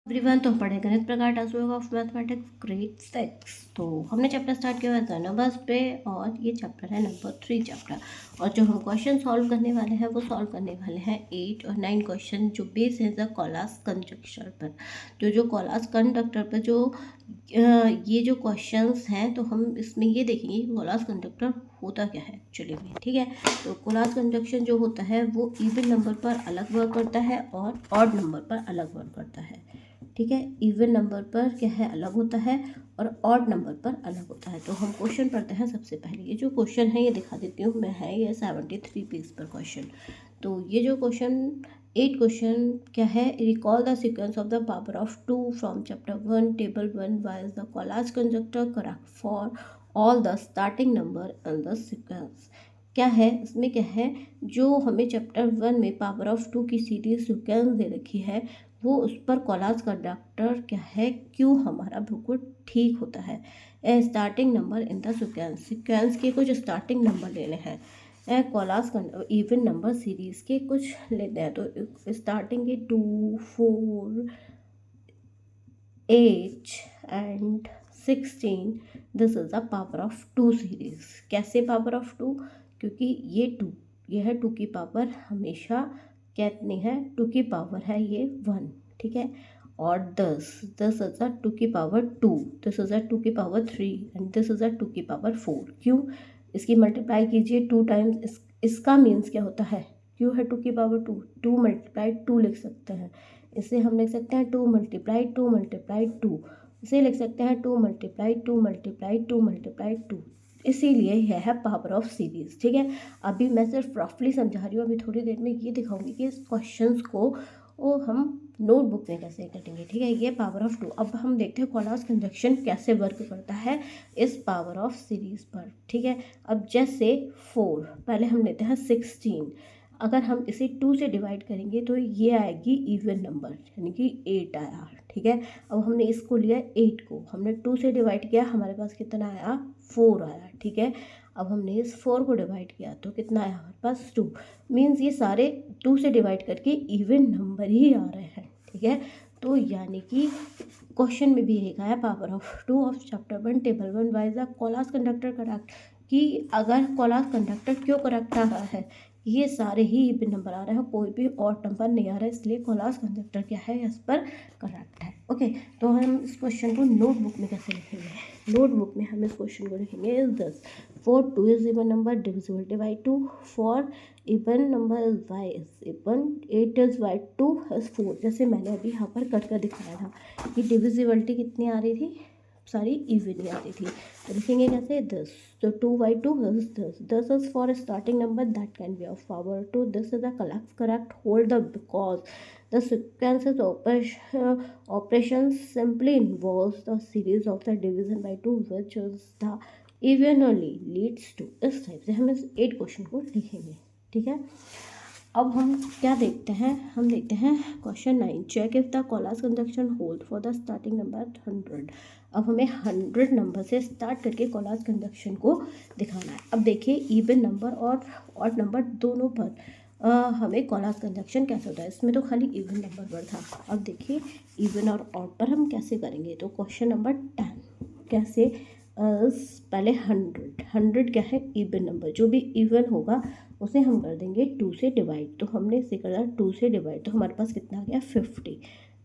Everyone, तो हम पढ़े गणित प्रकार टास्क ऑफ मैथमेटिक्स ग्रेड 6। तो हमने चैप्टर स्टार्ट किया हुआ था नंबर्स पे, और ये चैप्टर है नंबर 3 चैप्टर। और जो हम क्वेश्चन सॉल्व करने वाले हैं वो सॉल्व करने वाले हैं 8 और 9 क्वेश्चन, जो बेस है द कोलास कंजक्शन पर। तो जो कोलास कंडक्टर पर जो ये जो क्वेश्चंस हैं, तो हम इसमें ये देखेंगे कि कोलास कंडक्टर होता क्या है एक्चुअली में। ठीक है, तो कोलास कंजक्शन जो होता है वो इवन नंबर पर अलग वर्क करता है और ऑड नंबर पर अलग वर्क करता है। ठीक है, इवन नंबर पर क्या है अलग होता है और ऑड नंबर पर अलग होता है। तो हम क्वेश्चन पढ़ते हैं। सबसे पहले ये जो क्वेश्चन है ये दिखा देती हूँ मैं, है ये 73 पेज पर क्वेश्चन। तो ये जो क्वेश्चन 8 क्वेश्चन क्या है, recall the sequence of the power of 2 from chapter 1 table 1 wise the Collatz conjecture correct for all the starting number and the sequence. क्या है इसमें, क्या है जो हमें चैप्टर 1 में पावर ऑफ 2 की सीरीज सीक्वेंस दे रखी है, वो उस पर कोलास कंडक्टर क्या है, क्यों हमारा बिल्कुल ठीक होता है। A starting number in the sequence, sequence के कुछ स्टार्टिंग नंबर लेने हैं। A Collatz even number series के कुछ लेते हैं। तो स्टार्टिंग के 2, 4, 8 and 16, this is the power of 2 series. कैसे पावर ऑफ 2, क्योंकि ये 2, ये है 2 की पावर हमेशा कितनी है, 2 की पावर है ये 1। ठीक है, और 10 इज अ 2 की पावर 2, दिस इज अ 2 की power 3 and this is a 2 की पावर 4। क्यों, इसकी मल्टीप्लाई कीजिए 2 टाइम्स, इसका मीन्स क्या होता है, क्यों है 2 की पावर 2, 2 मल्टीप्लाई 2 लिख सकते हैं। इसे हम लिख सकते हैं 2 मल्टीप्लाई 2 मल्टीप्लाई 2। इसे लिख सकते हैं 2 मल्टीप्लाई 2 मल्टीप्लाई 2 मल्टीप्लाई 2। इसीलिए यह है पावर ऑफ सीरीज। ठीक है, अभी मैं सिर्फ रफली समझा रही हूँ, अभी थोड़ी देर में ये दिखाऊंगी कि इस क्वेश्चंस को वो हम नोटबुक में कैसे करेंगे। ठीक है, ये पावर ऑफ 2। अब हम देखते हैं कोलास कंजक्शन कैसे वर्क करता है इस पावर ऑफ सीरीज पर। ठीक है, अब जैसे 4, पहले हम लेते हैं 16। अगर हम इसे 2 से डिवाइड करेंगे तो ये आएगी इवन नंबर, यानी कि 8 आया। ठीक है, अब हमने इसको लिया 8 को, हमने 2 से डिवाइड किया, हमारे पास कितना आया, 4 आया। ठीक है, अब हमने इस 4 को डिवाइड किया तो कितना आया हमारे पास, 2। मीन्स ये सारे 2 से डिवाइड करके इवन नंबर ही आ रहे हैं। ठीक है, तो यानी कि क्वेश्चन में भी एक आया power of 2 of chapter 1 table 1 wise the Collatz conductor correct, कि अगर कोलास कंडक्टर क्यों करेक्ट आ रहा है, ये सारे ही इवन नंबर आ रहे हैं, कोई भी ऑड नंबर नहीं आ रहा है, इसलिए कोलास कंडक्टर क्या है इस पर करेक्ट है। ओके, तो हम इस क्वेश्चन को नोटबुक में कैसे लिखेंगे, नोटबुक में हम इस क्वेश्चन को लिखेंगे is this, for 2 is even number divisible by 2, for even number is y is even, 8 is y, 2 is 4। जैसे मैंने अभी यहाँ पर कट कर दिखाया था कि डिविजिबिलिटी कितनी आ रही थी, सारी इवन ही आ रही थी। तो लिखेंगे कैसे, 10, तो 2/2 is 10, 10 is for starting number that can be of power 2, this is the correct hold the because the sequences operation simply involves the series of the division by 2 which is the evenly leads to। इस type से हम इस 8 question को लिखेंगे। ठीक है, अब हम क्या देखते हैं, हम देखते हैं question 9, check if the Collatz conjunction hold for the starting number 100। अब हमें 100 नंबर से स्टार्ट करके कोलास कंजक्शन को दिखाना है। अब देखिए इवन नंबर और ऑड नंबर दोनों पर हमें कोलास कंजक्शन कैसे होता है, इसमें तो खाली इवन नंबर पर था। अब देखिए इवन और ऑड पर हम कैसे करेंगे। तो क्वेश्चन नंबर 10 कैसे, पहले 100 क्या है इवन नंबर, जो भी इवन होगा उसे हम कर देंगे 2 से डिवाइड। तो हमने इसे कर दिया 2 से डिवाइड, तो हमारे पास कितना आ गया 50।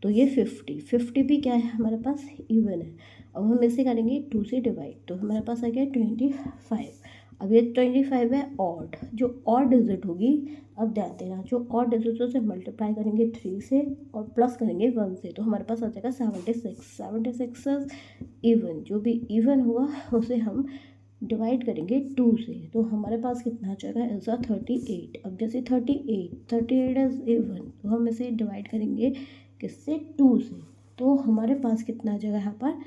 तो ये 50 भी क्या है हमारे पास इवन है। अब हम इसे करेंगे 2 से डिवाइड, तो हमारे पास आ गया 25। अब ये 25 है ऑड, जो ऑड डिजिट होगी, अब ध्यान देना, जो ऑड डिजिट से मल्टीप्लाई करेंगे 3 से और प्लस करेंगे 1 से, तो हमारे पास आ जाएगा 76 इवन। जो भी इवन होगा उसे हम डिवाइड करेंगे 2 से, तो हमारे पास कितना आ जाएगा इज 38। अब जैसे 38 इज इवन, तो हम इसे डिवाइड करेंगे किससे, 2 से, तो हमारे पास कितना आ जाएगा यहाँ पर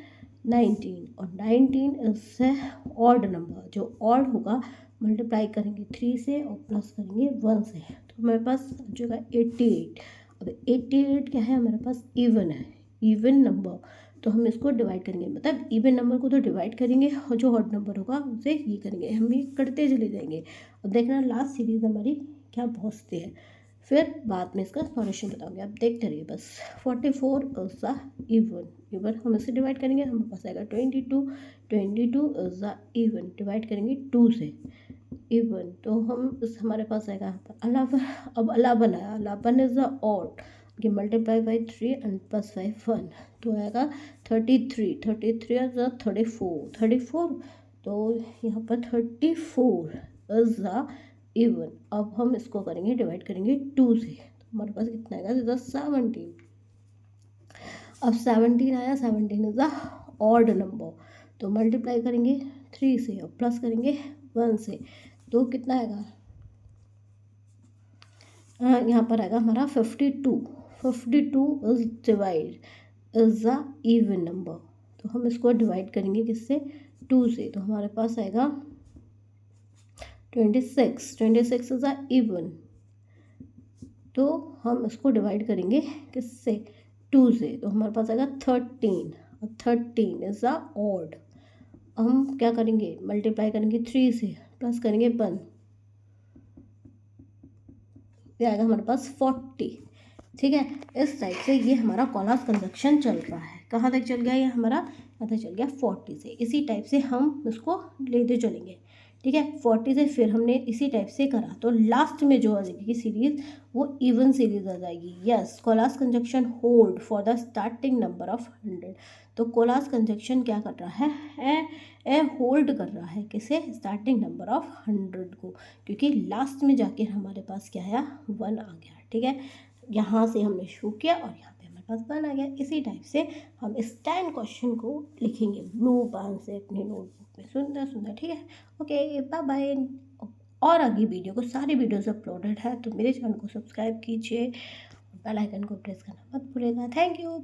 19। और 19 इससे ऑड नंबर, जो ऑड होगा मल्टीप्लाई करेंगे 3 से और प्लस करेंगे 1 से, तो हमारे पास आ जाएगा 88। अब 88 क्या है हमारे पास इवन है, इवन नंबर, तो हम इसको डिवाइड करेंगे, मतलब इवन नंबर को तो डिवाइड करेंगे और जो ऑड नंबर होगा उसे ये करेंगे, हम ये करते चले जाएंगे। अब देखना लास्ट सीरीज हमारी क्या पहुँचती है, फिर बाद में इसका सॉल्यूशन बताऊंगी, आप देखते रहिए बस। 44 इज द इवन, इवन हम इसे डिवाइड करेंगे, हमारे पास आएगा 22, 22 इज द इवन, डिवाइड करेंगे 2 से, इवन तो हम इस हमारे पास आएगा 11। अब 11 आया, 11 इज द ऑड, ये मल्टीप्लाई बाई 3 एंड प्लस 5 1, तो आएगा 33, 33 इज द 34, 34 तो यहाँ पर 34 इज द इवन। अब हम इसको करेंगे डिवाइड करेंगे 2 से, तो हमारे पास कितना आएगा, इज द 17। अब 17 आया, 17 इज द ऑड नंबर, तो मल्टीप्लाई करेंगे 3 से और प्लस करेंगे 1 से, तो कितना आएगा, यहाँ पर आएगा हमारा 52, 52 is divide is the even number, तो हम इसको डिवाइड करेंगे किससे, 2 से, तो हमारे पास आएगा 26, 26 इज द इवन, तो हम इसको डिवाइड करेंगे किससे, 2 से, तो हमारे पास आएगा 13, और 13 इज द ऑड। हम क्या करेंगे, मल्टीप्लाई करेंगे 3 से, प्लस करेंगे 1, ये आएगा हमारे पास 40। ठीक है, इस टाइप से ये हमारा कॉलास कंजक्शन चल रहा है। कहाँ तक चल गया ये हमारा, पता चल गया 40 से। इसी टाइप से हम इसको लेते चलेंगे। ठीक है, 40 से फिर हमने इसी टाइप से करा, तो लास्ट में जो आ जाएगी सीरीज वो इवन सीरीज आ जाएगी। Yes, Collatz conjunction hold for the starting number of 100। तो कॉलास कंजक्शन क्या कर रहा है, होल्ड कर रहा है किसे, स्टार्टिंग नंबर ऑफ 100 को, क्योंकि लास्ट में जाके हमारे पास क्या आया, 1 आ गया। ठीक है, यहाँ से हमने शुरू किया और यहाँ पे हमारे पास 1 आ गया। इसी टाइप से हम इस 10 क्वेश्चन को लिखेंगे ब्लू पेन से अपनी नोटबुक में, सुंदर सुंदर। ठीक है, ओके, बाय बाय। और आगे वीडियो को सारी वीडियोस अपलोडेड है, तो मेरे चैनल को सब्सक्राइब कीजिए, बेल आइकन को प्रेस करना मत भूलिएगा। Thank you.